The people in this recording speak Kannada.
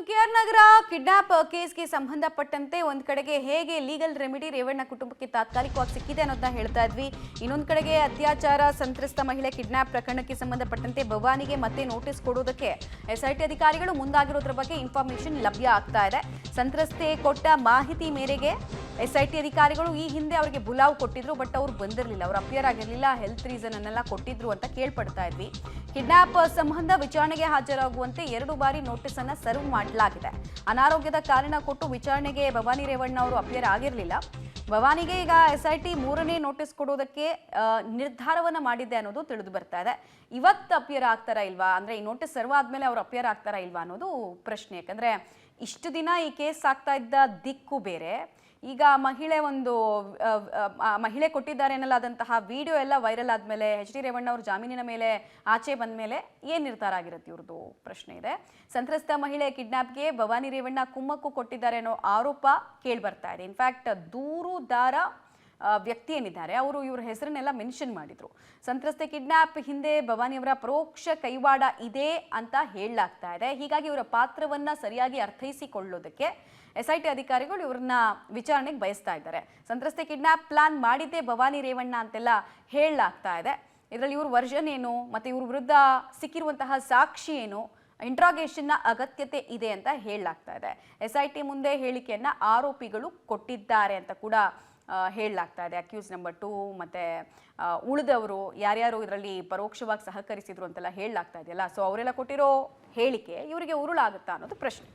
ಇನ್ನು ಕೆಆರ್ ನಗರ ಕಿಡ್ನಾಪ್ ಕೇಸ್ಗೆ ಸಂಬಂಧಪಟ್ಟಂತೆ ಒಂದ್ ಕಡೆಗೆ ಹೇಗೆ ಲೀಗಲ್ ರೆಮಿಡಿ ರೇವಣ್ಣ ಕುಟುಂಬಕ್ಕೆ ತಾತ್ಕಾಲಿಕವಾಗಿ ಸಿಕ್ಕಿದೆ ಅನ್ನೋದನ್ನ ಹೇಳ್ತಾ ಇದ್ವಿ. ಇನ್ನೊಂದ್ ಕಡೆಗೆ ಅತ್ಯಾಚಾರ ಸಂತ್ರಸ್ತ ಮಹಿಳೆ ಕಿಡ್ನಾಪ್ ಪ್ರಕರಣಕ್ಕೆ ಸಂಬಂಧಪಟ್ಟಂತೆ ಭವಾನಿಗೆ ಮತ್ತೆ ನೋಟಿಸ್ ಕೊಡೋದಕ್ಕೆ ಎಸ್ಐಟಿ ಅಧಿಕಾರಿಗಳು ಮುಂದಾಗಿರೋದ್ರ ಬಗ್ಗೆ ಇನ್ಫಾರ್ಮೇಶನ್ ಲಭ್ಯ ಆಗ್ತಾ ಇದೆ. ಸಂತ್ರಸ್ತೆ ಕೊಟ್ಟ ಮಾಹಿತಿ ಮೇರೆಗೆ ಎಸ್ಐಟಿ ಅಧಿಕಾರಿಗಳು ಈ ಹಿಂದೆ ಅವರಿಗೆ ಬುಲಾವ್ ಕೊಟ್ಟಿದ್ರು, ಬಟ್ ಅವರು ಬಂದಿರಲಿಲ್ಲ, ಅವರು ಅಪಿಯರ್ ಆಗಿರಲಿಲ್ಲ, ಹೆಲ್ತ್ ರೀಸನ್ ಅನ್ನೆಲ್ಲ ಕೊಟ್ಟಿದ್ರು ಅಂತ ಕೇಳ್ಪಡ್ತಾ ಇದ್ವಿ. ಕಿಡ್ನಾಪ್ ಸಂಬಂಧ ವಿಚಾರಣೆಗೆ ಹಾಜರಾಗುವಂತೆ 2 ಬಾರಿ ನೋಟಿಸ್ ಅನ್ನ ಸರ್ವ್ ಮಾಡಲಾಗಿದೆ. ಅನಾರೋಗ್ಯದ ಕಾರಣ ಕೊಟ್ಟು ವಿಚಾರಣೆಗೆ ಭವಾನಿ ರೇವಣ್ಣ ಅವರು ಅಪಿಯರ್ ಆಗಿರಲಿಲ್ಲ. ಭವಾನಿಗೆ ಈಗ ಎಸ್ಐಟಿ 3ನೇ ನೋಟಿಸ್ ಕೊಡೋದಕ್ಕೆ ನಿರ್ಧಾರವನ್ನ ಮಾಡಿದೆ ಅನ್ನೋದು ತಿಳಿದು ಬರ್ತಾ ಇದೆ. ಇವತ್ತು ಅಪಿಯರ್ ಆಗ್ತಾರಾ ಇಲ್ವಾ, ಅಂದ್ರೆ ಈ ನೋಟಿಸ್ ಸರ್ವ್ ಆದ್ಮೇಲೆ ಅವ್ರು ಅಪಿಯರ್ ಆಗ್ತಾರಾ ಇಲ್ವಾ ಅನ್ನೋದು ಪ್ರಶ್ನೆ. ಯಾಕಂದ್ರೆ ಇಷ್ಟು ದಿನ ಈ ಕೇಸ್ ಆಗ್ತಾ ಇದ್ದ ದಿಕ್ಕು ಬೇರೆ, ಈಗ ಮಹಿಳೆ ಕೊಟ್ಟಿದ್ದಾರೆ ಎನ್ನಲಾದಂತಹ ವಿಡಿಯೋ ಎಲ್ಲ ವೈರಲ್ ಆದ್ಮೇಲೆ ಎಚ್ ಡಿ ರೇವಣ್ಣ ಅವರು ಜಾಮೀನಿನ ಮೇಲೆ ಆಚೆ ಬಂದ ಮೇಲೆ ಏನ್ ನಿರ್ಧಾರ ಆಗಿರುತ್ತೆ ಇವ್ರದ್ದು ಪ್ರಶ್ನೆ ಇದೆ. ಸಂತ್ರಸ್ತ ಮಹಿಳೆ ಕಿಡ್ನಾಪ್ಗೆ ಭವಾನಿ ರೇವಣ್ಣ ಕುಮ್ಮಕ್ಕು ಕೊಟ್ಟಿದ್ದಾರೆ ಅನ್ನೋ ಆರೋಪ ಕೇಳಿ ಬರ್ತಾ ಇದೆ. ಇನ್ಫ್ಯಾಕ್ಟ್ ದೂರುದಾರ ವ್ಯಕ್ತಿ ಏನಿದ್ದಾರೆ ಅವರು ಇವ್ರ ಹೆಸರನ್ನೆಲ್ಲ ಮೆನ್ಷನ್ ಮಾಡಿದ್ರು. ಸಂತ್ರಸ್ತೆ ಕಿಡ್ನಾಪ್ ಹಿಂದೆ ಭವಾನಿಯವರ ಪರೋಕ್ಷ ಕೈವಾಡ ಇದೆ ಅಂತ ಹೇಳಲಾಗ್ತಾ ಇದೆ. ಹೀಗಾಗಿ ಇವರ ಪಾತ್ರವನ್ನ ಸರಿಯಾಗಿ ಅರ್ಥೈಸಿಕೊಳ್ಳೋದಕ್ಕೆ ಎಸ್ಐಟಿ ಅಧಿಕಾರಿಗಳು ಇವ್ರನ್ನ ವಿಚಾರಣೆಗೆ ಬಯಸ್ತಾ ಇದ್ದಾರೆ. ಸಂತ್ರಸ್ತೆ ಕಿಡ್ನಾಪ್ ಪ್ಲಾನ್ ಮಾಡಿದ್ದೇ ಭವಾನಿ ರೇವಣ್ಣ ಅಂತೆಲ್ಲ ಹೇಳಲಾಗ್ತಾ ಇದೆ. ಇದರಲ್ಲಿ ಇವ್ರ ವರ್ಷನ್ ಏನು, ಮತ್ತೆ ಇವ್ರ ವಿರುದ್ಧ ಸಿಕ್ಕಿರುವಂತಹ ಸಾಕ್ಷಿ ಏನು, ಇಂಟ್ರಾಗೇಷನ್ನ ಅಗತ್ಯತೆ ಇದೆ ಅಂತ ಹೇಳಲಾಗ್ತಾ ಇದೆ. ಎಸ್ಐಟಿ ಮುಂದೆ ಹೇಳಿಕೆಯನ್ನ ಆರೋಪಿಗಳು ಕೊಟ್ಟಿದ್ದಾರೆ ಅಂತ ಕೂಡ ಹೇಳಲಾಗ್ತಾ ಇದೆ. ಅಕ್ಯೂಸ್ ನಂಬರ್ 2 ಮತ್ತೆ ಉಳಿದವರು ಯಾರ್ಯಾರು ಇದರಲ್ಲಿ ಪರೋಕ್ಷವಾಗಿ ಸಹಕರಿಸಿದ್ರು ಅಂತೆಲ್ಲ ಹೇಳಲಾಗ್ತಾ ಇದೆಯಲ್ಲ, ಸೊ ಅವರೆಲ್ಲ ಕೊಟ್ಟಿರೋ ಹೇಳಿಕೆ ಇವರಿಗೆ ಉರುಳಾಗುತ್ತಾ ಅನ್ನೋದು ಪ್ರಶ್ನೆ.